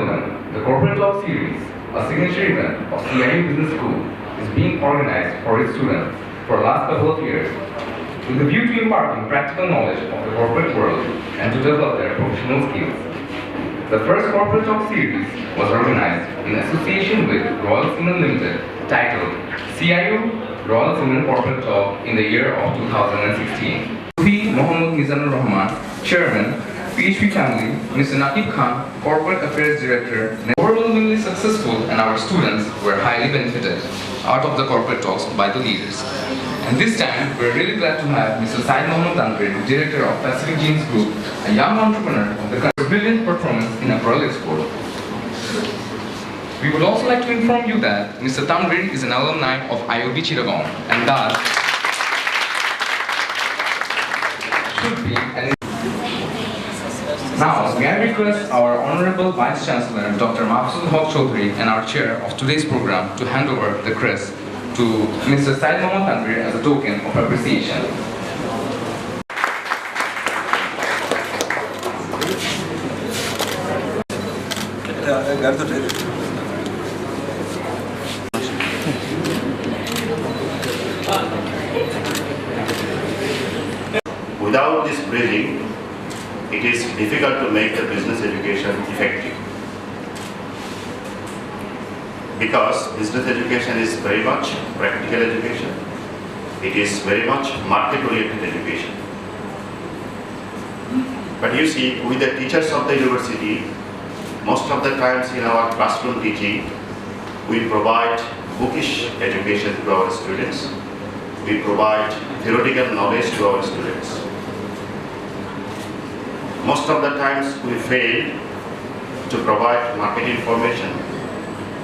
gentlemen, the Corporate Law Series, a signature event of CIU Business School, is being organized for its students for the last couple of years, with a view to imparting practical knowledge of the corporate world and to develop their professional skills. The first Corporate Talk series was organized in association with Royal Seamen Limited, titled CIU Royal Seamen Corporate Talk in the year of 2016. Mohammad Chairman, PHP Family, Mr. Naqib Khan, Corporate Affairs Director, overwhelmingly successful, and our students were highly benefited out of the corporate talks by the leaders. And this time, we're really glad to have Mr. Syed M Tanvir, Director of Pacific Jeans Group, a young entrepreneur of the country's brilliant performance in apparel export. We would also like to inform you that Mr. Tanvir is an alumni of IOB Chittagong, and thus should be an. Now, may I request our Hon'ble Vice Chancellor, Dr. Mahfuzul Hoque Chowdhury, and our chair of today's program to hand over the crest to Mr. Syed M Tanvir as a token of appreciation. Without this bridging, it is difficult to make the business education effective. Because business education is very much practical education. It is very much market-oriented education. But you see, with the teachers of the university, most of the times in our classroom teaching, we provide bookish education to our students. We provide theoretical knowledge to our students. Most of the times we fail to provide market information.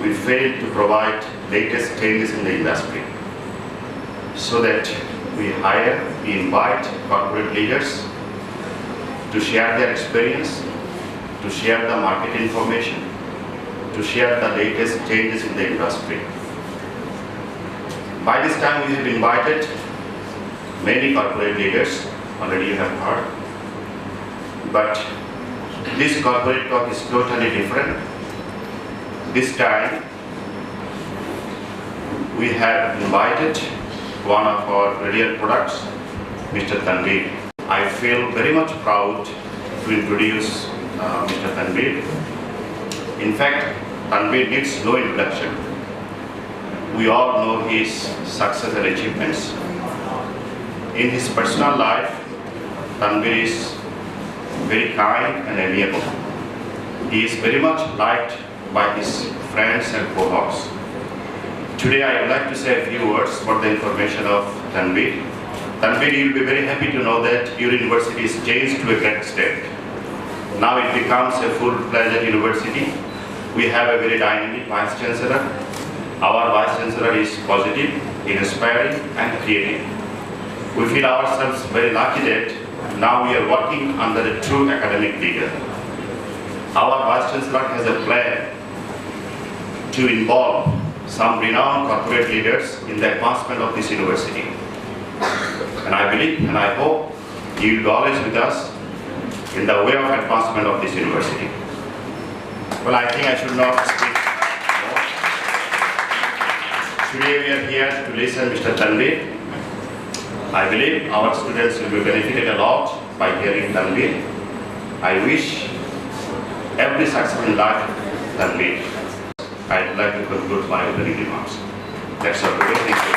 We fail to provide latest changes in the industry. So that we invite corporate leaders to share their experience, to share the market information, to share the latest changes in the industry. By this time we have invited many corporate leaders, already you have heard. But this corporate talk is totally different. This time, we have invited one of our brilliant products, Mr. Tanvir. I feel very much proud to introduce Mr. Tanvir. In fact, Tanvir needs no introduction. We all know his success and achievements. In his personal life, Tanvir is very kind and amiable. He is very much liked by his friends and cohorts. Today I would like to say a few words for the information of Tanvir. Tanvir, you will be very happy to know that your university is changed to a great extent. Now it becomes a full-fledged university. We have a very dynamic Vice Chancellor. Our Vice Chancellor is positive, inspiring and creative. We feel ourselves very lucky that now we are working under a true academic leader. Our Vice Chancellor has a plan to involve some renowned corporate leaders in the advancement of this university. And I believe and I hope you will be always with us in the way of advancement of this university. Well, I think I should not speak more. Today we are here to listen to Mr. Tanvir. I believe our students will be benefited a lot by hearing Tanvir. I wish every success in life Tanvir. I would like to conclude my opening remarks. That's all today. Thank you.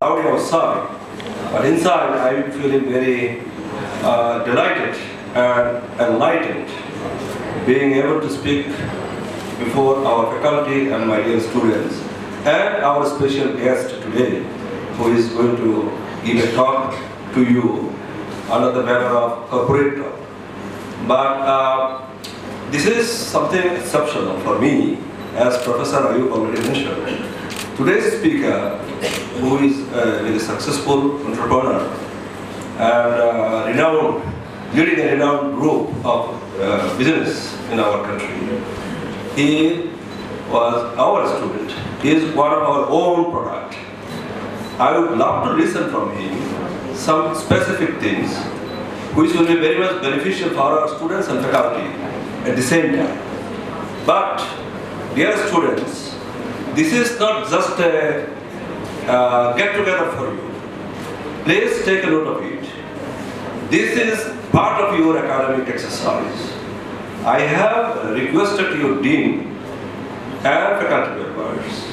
Out outside, but inside I'm feeling very delighted and enlightened, being able to speak before our faculty and my dear students. And our special guest today, who is going to give a talk to you under the banner of corporate talk. But this is something exceptional for me, as Professor Ayub already mentioned. Today's speaker, who is a very successful entrepreneur and leading a renowned group of business in our country, he was our student. He is one of our own product. I would love to listen from him some specific things which will be very much beneficial for our students and faculty at the same time. But, dear students, this is not just a get-together for you. Please take a note of it. This is part of your academic exercise. I have requested your dean and faculty members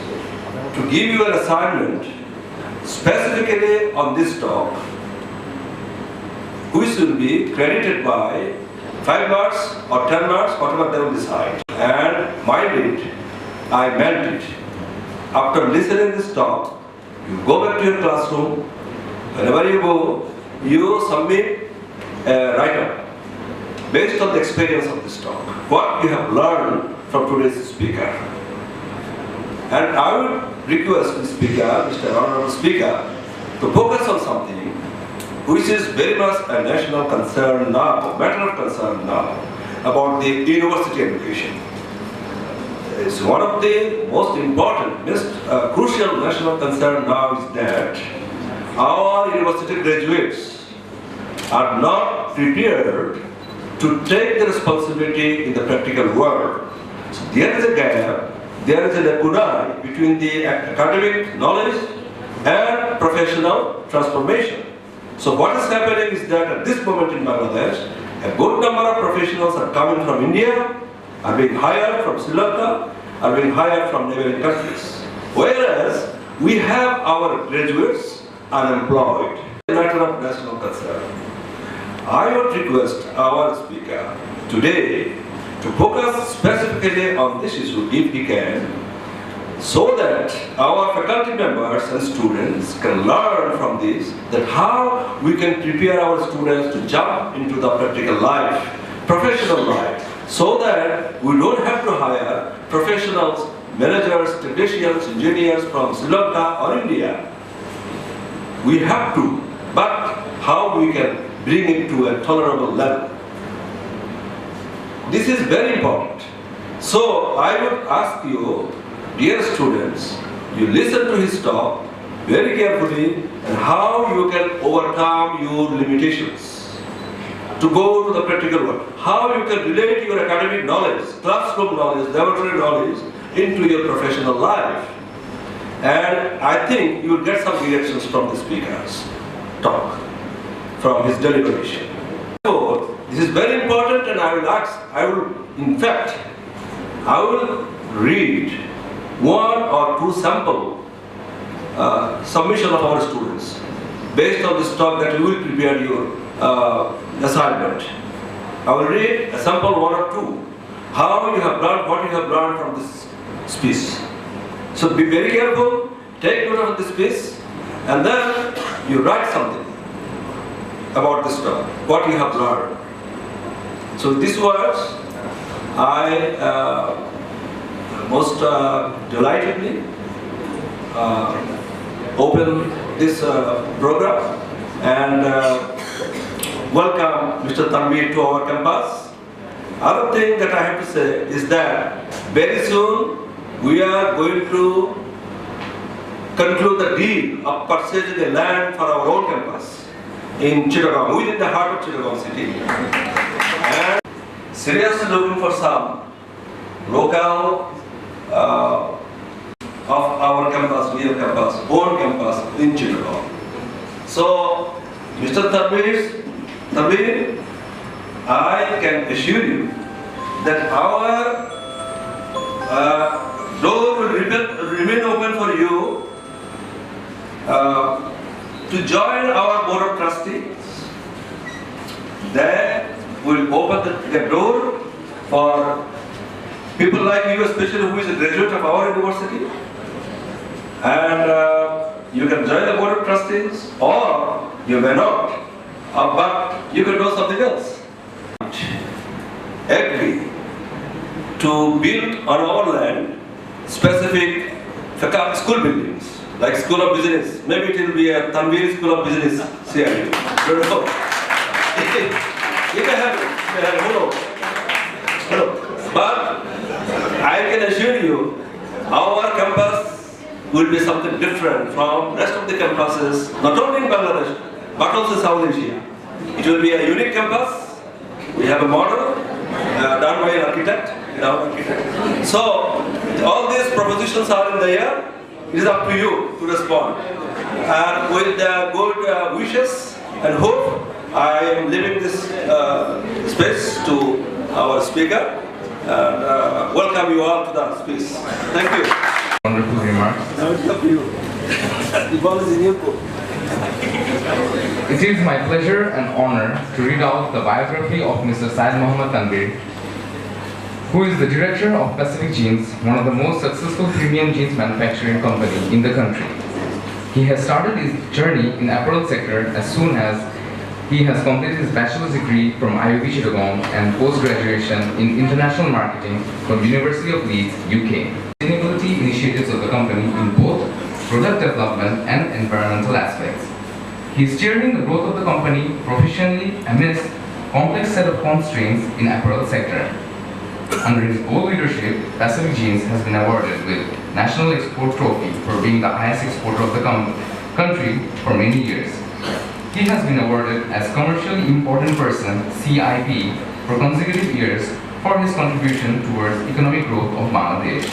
to give you an assignment specifically on this talk, which will be credited by 5 marks or 10 marks, whatever they will decide. And mind it, I meant it. After listening this talk, you go back to your classroom. Whenever you go, you submit a write-up based on the experience of this talk, what you have learned from today's speaker. And I would request the speaker, Mr. Honorable Speaker, to focus on something which is very much a national concern now, a matter of concern now, about the university education. It's one of the most important, crucial national concern now is that our university graduates are not prepared to take the responsibility in the practical world. So there is a gap, there is a lacuna between the academic knowledge and professional transformation. So what is happening is that at this moment in Bangladesh, a good number of professionals are coming from India, are being hired from Sri Lanka, are being hired from neighboring countries. Whereas we have our graduates unemployed. A matter of national concern. I would request our speaker today to focus specifically on this issue if he can, so that our faculty members and students can learn from this, that how we can prepare our students to jump into the practical life, professional life, so that we don't have to hire professionals, managers, technicians, engineers from Sri Lanka or India. We have to, but how we can bring it to a tolerable level. This is very important. So I would ask you, dear students, you listen to his talk very carefully and how you can overcome your limitations to go to the practical world. How you can relate your academic knowledge, classroom knowledge, laboratory knowledge into your professional life. And I think you will get some reactions from the speaker's talk, from his deliberation. So, this is very important, and I will read one or two sample submission of our students based on this talk that you will prepare your assignment. I will read a sample 1 or 2, how you have learned, what you have learned from this speech. So be very careful, take note of this speech, and then you write something about this talk, what you have learned. So these words, I most delightedly open this program and welcome Mr. Tanvir to our campus. Other thing that I have to say is that very soon we are going to conclude the deal of purchasing a land for our own campus in Chittagong, within the heart of Chittagong city. And seriously looking for some local of our campus, real campus, own campus in Chittagong. So, Mr. Tanvir, I can assure you that our door will remain open for you to join our board of trustees. They will open the door for people like you, especially who is a graduate of our university. And you can join the board of trustees, or you may not, but you can do something else. Agree to build on our land specific school buildings, like School of Business. Maybe it will be a Tanvir School of Business, CIU. Don't know. You may have it, who knows? But I can assure you, our campus will be something different from rest of the campuses, not only in Bangladesh, but also South Asia. It will be a unique campus. We have a model done by an architect, So, all these propositions are in the air. It is up to you to respond. And with good wishes and hope, I am leaving this space to our speaker. And welcome you all to the space. Thank you. Wonderful remarks. Now it's up to you. The ball is in your court. It is my pleasure and honor to read out the biography of Mr. Syed Mohammad Tanvir, who is the director of Pacific Jeans, one of the most successful premium jeans manufacturing company in the country. He has started his journey in apparel sector as soon as he has completed his bachelor's degree from IUB Chittagong and post-graduation in international marketing from University of Leeds, UK. Sustainability initiatives of the company in both product development and environmental aspects. He is steering the growth of the company professionally amidst complex set of constraints in apparel sector. Under his bold leadership, Pacific Jeans has been awarded with National Export Trophy for being the highest exporter of the country for many years. He has been awarded as Commercially Important Person CIP for consecutive years for his contribution towards economic growth of Bangladesh.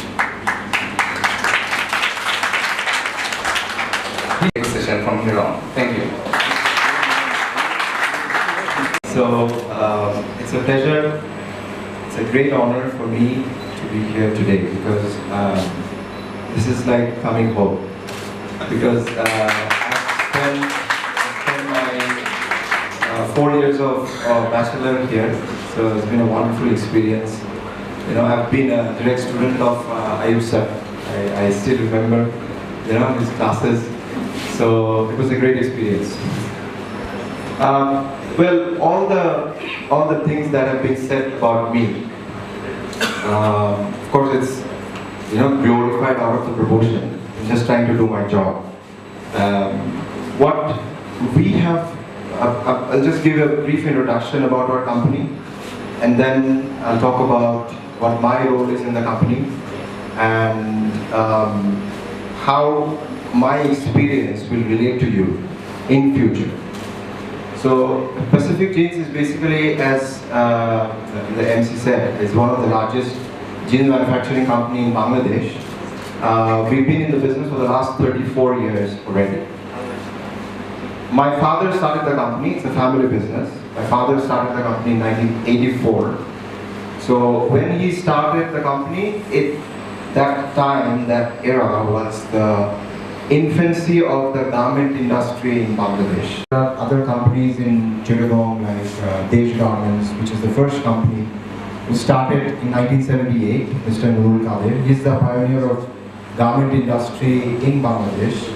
Next session from here on. Thank you. So it's a pleasure, it's a great honor for me to be here today because this is like coming home. Because I've spent my 4 years of bachelor here, so it's been a wonderful experience. You know, I've been a direct student of Ayub sir. I still remember, you know, his classes. So it was a great experience. Well, all the things that have been said about me, of course, it's, you know, glorified out of the proportion. I'm just trying to do my job. What we have, I'll just give a brief introduction about our company, and then I'll talk about what my role is in the company and how my experience will relate to you in future. So Pacific Jeans is basically, as the MC said, is one of the largest jeans manufacturing company in Bangladesh. We've been in the business for the last 34 years already. My father started the company, it's a family business. My father started the company in 1984. So when he started the company, that era was the infancy of the garment industry in Bangladesh. There are other companies in Chittagong like Desh Garments, which is the first company, who started in 1978, Mr. Nurul Kadir. He's the pioneer of garment industry in Bangladesh.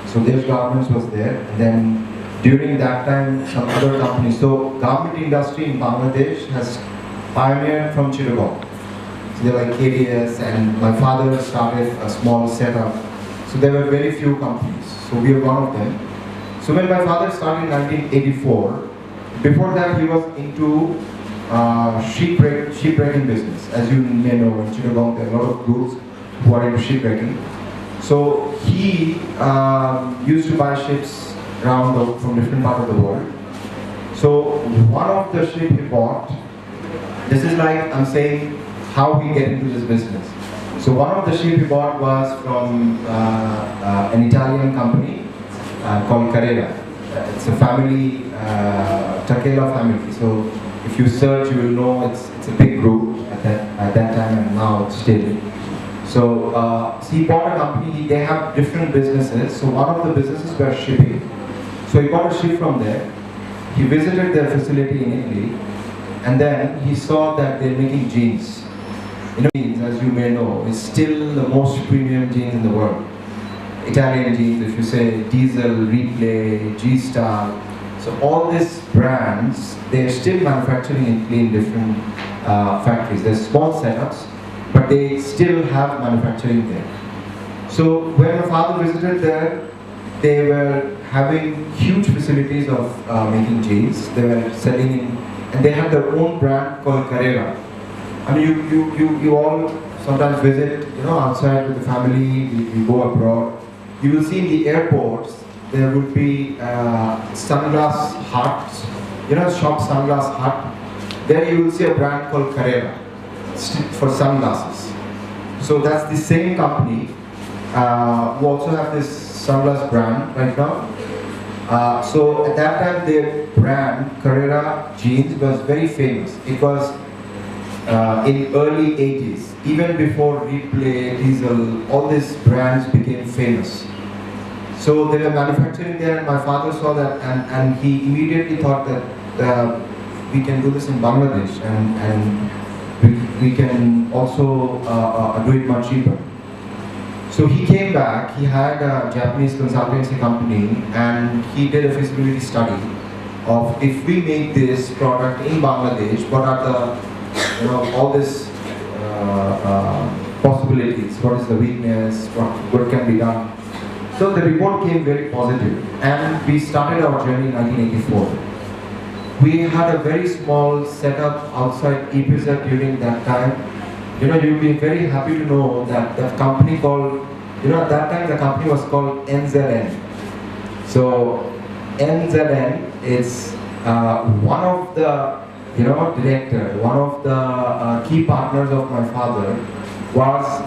So Desh Garments was there. And then during that time, some other companies. So garment industry in Bangladesh has pioneered from Chittagong. So they're like KDS, and my father started a small setup. So there were very few companies. So we are one of them. So when my father started in 1984, before that he was into shipbreaking business. As you may know, in Chittagong there are a lot of groups who are into shipbreaking. So he used to buy ships around from different parts of the world. So one of the ships he bought, this is like I'm saying how we get into this business. So one of the ships he bought was from an Italian company called Carrera. It's a family, Takela family. So if you search, you will know it's a big group at that time, and now it's still. So he bought a company. They have different businesses. So one of the businesses were shipping. So he bought a ship from there. He visited their facility in Italy, and then he saw that they're making jeans. You know, jeans, as you may know, is still the most premium jeans in the world. Italian jeans, if you say Diesel, Replay, G-Star. So all these brands, they're still manufacturing in Italy in different factories. They're small setups, but they still have manufacturing there. So when my father visited there, they were having huge facilities of making jeans. They were selling in, and they had their own brand called Carrera. I mean, you all sometimes visit, you know, outside with the family, you go abroad. You will see in the airports, there would be sunglass huts, shop Sunglass Hut. There you will see a brand called Carrera for sunglasses. So that's the same company who also have this sunglass brand right now. So at that time their brand, Carrera jeans, was very famous. It was in early 80s, even before Replay, Diesel, all these brands became famous. So they were manufacturing there, and my father saw that, and he immediately thought that we can do this in Bangladesh, and we can also do it much cheaper. So he came back, he had a Japanese consultancy company, and he did a feasibility study of if we make this product in Bangladesh, what are the, all these possibilities, what is the weakness, what can be done. So the report came very positive, and we started our journey in 1984. We had a very small setup outside Episode during that time. You'll be very happy to know that the company called, at that time the company was called NZN. So NZN is one of the, director, one of the key partners of my father was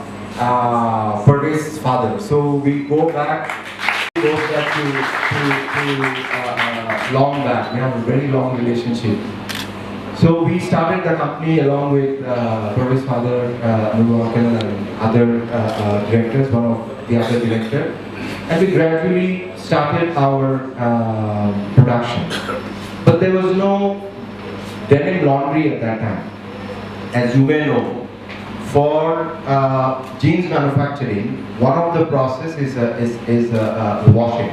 Parvez's father. So we go back to long back. We have a very long relationship. So we started the company along with Prof. Father, and other directors, one of the other director, and we gradually started our production. But there was no denim laundry at that time, as you may know. For jeans manufacturing, one of the process is washing.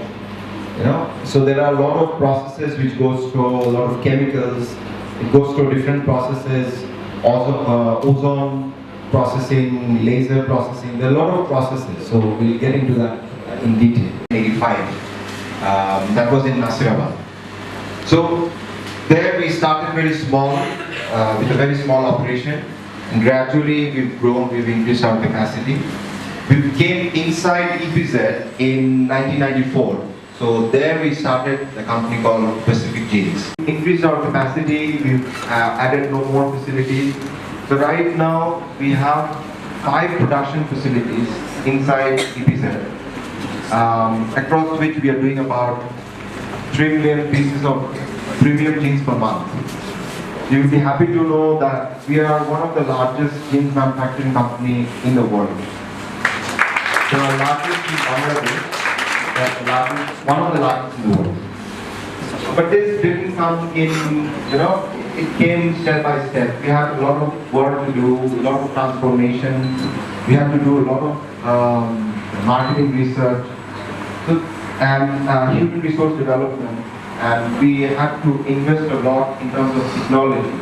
So there are a lot of processes which goes through a lot of chemicals. It goes through different processes, ozone processing, laser processing. There are a lot of processes. So we'll get into that in detail. 85. That was in Nasirabad. So there we started very small, with a very small operation. And gradually we've grown, we've increased our capacity. We became inside EPZ in 1994. So there we started the company called Pacific Jeans. We increased our capacity, we've added no more facilities. So right now we have 5 production facilities inside EPZ, across which we are doing about 3 million pieces of premium jeans per month. You will be happy to know that we are one of the largest jeans manufacturing company in the world. So our largest in Bangladesh, one of the largest in the world. But this didn't come in, it came step by step. We had a lot of work to do, a lot of transformation. We had to do a lot of marketing research and human resource development. And we had to invest a lot in terms of technology.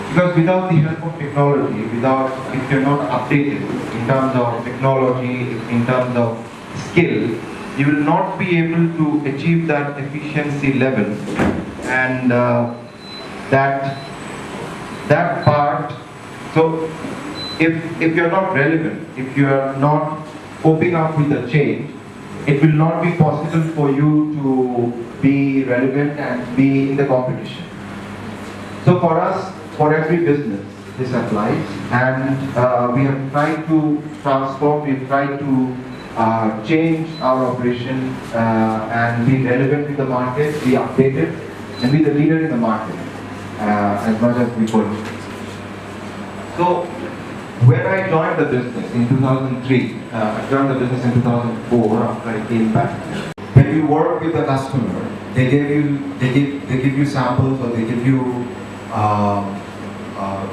Because without the help of technology, if you're not updated in terms of technology, in terms of skill, you will not be able to achieve that efficiency level. And that part, so if you're not relevant, if you're not coping up with the change, it will not be possible for you to be relevant and be in the competition. So for us, for every business, this applies, and we have tried to transform, we've tried to change our operation and be relevant in the market, be updated, and be the leader in the market as much as we could. So when I joined the business in 2003, I joined the business in 2004 after I came back. When you work with a customer, they give you samples, or they give you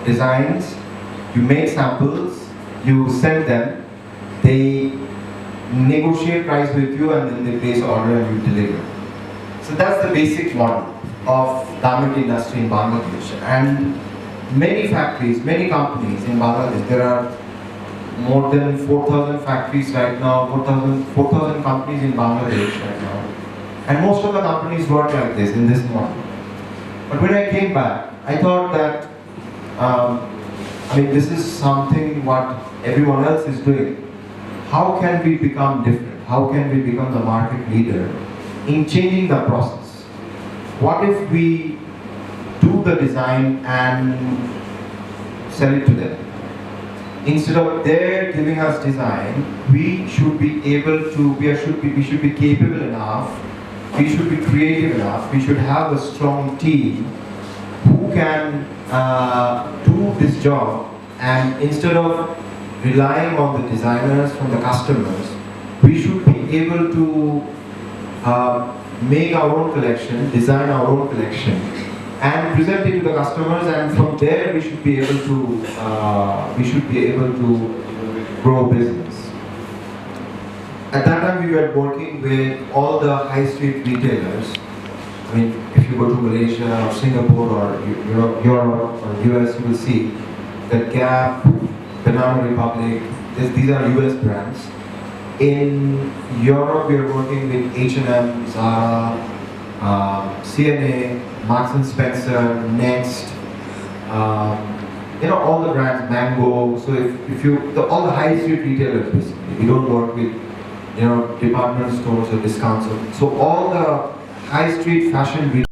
designs. You make samples, you send them, they negotiate price with you, and then they place order and you deliver. So that's the basic model of garment industry in Bangladesh. And many factories, many companies in Bangladesh, there are more than 4,000 factories right now, 4,000 companies in Bangladesh right now. And most of the companies work like this, in this model. But when I came back, I thought that, this is something what everyone else is doing. How can we become different? How can we become the market leader in changing the process. What if we do the design and sell it to them? Instead of their giving us design, we should be able to, we should be capable enough, we should be creative enough, we should have a strong team who can do this job, and instead of relying on the designers from the customers, we should be able to make our own collection, design our own collection, and present it to the customers, and from there we should be able to grow business. At that time we were working with all the high street retailers. I mean, if you go to Malaysia or Singapore or Europe or US, you will see that Gap, Banana Republic, these are US brands. In Europe we are working with H&M, Zara, CNA, Marks and Spencer, Next, all the brands, Mango. So if you, all the high street retailers basically, we don't work with, department stores or discounts. So all the high street fashion retailers